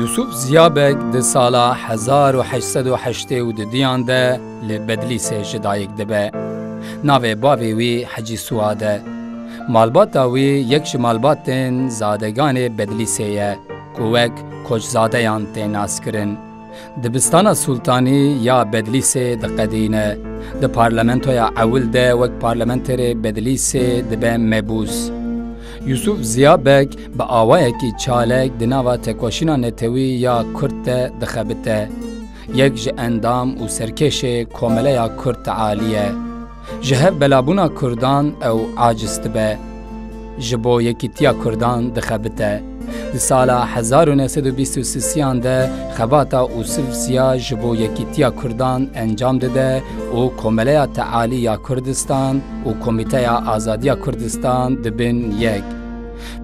یوسف زیابک د سالا 1882 ده لبدلیسه جدایک دبه. ناوی باوی وی حجی سواده. مالباتا وی یک مالباتن زادگان بدلیسه یه کوک کجزاده یان تیناس کرن. دبستان سلطانی یا بدلیسه د قدینه. د پارلمنتو یا اول ده وک پارلمنتر بدلیسه دبه مبوس. یوسف زیابک با آوائه کی چالک دناوا تکوشینا نتوی یا کرد دخبته. یک جه اندام و سرکش کومله یا کرد عالیه. جهب بلابونا کردان او عاجست به. جبو یکی تیا کردان دخبته. دی سالا 1923 ده خباتا اوسف زیا جبو یکی تیا کردان انجام داده و کومله تعالی یا کردستان و کمیته یا آزادی کردستان دبن یک.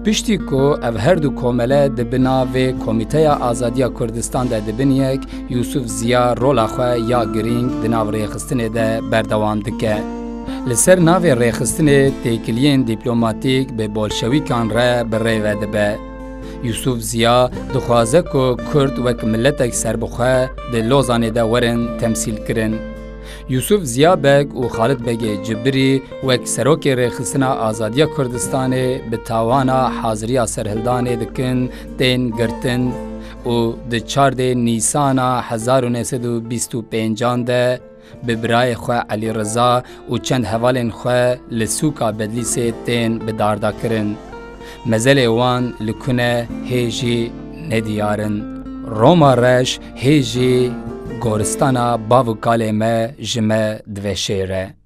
پشتی کو او هر دو کومله دبنا و کمیته یا آزادی کردستان ده دبن یک یوسف زیا رولا خواه یا گرینگ دناو ریخستنه ده بردوام دکه. لسر ناوی ریخستنه تیکلین دیپلوماتیک به بولشویکان را بره دبه. یوسف زیا دخوازه که کرد وک ملتک سربخواه ده لوزانه ده ورن تمثیل کرن. یوسف زیابک و خالد بگ جبری وک سروک ریخستنا آزادی کردستان به تاوانا حاضری سرهلدان دکن دین گرتن و ده 4 نیسان 1925 ده به برای خواه علی رضا و چند حوالین خواه لسوکا بدلیسه دین بداردا کرن. مزل وان لکنه هیجی ندیارن. روما رش هیجی گورستانا باو کالمه جمه دوشیره.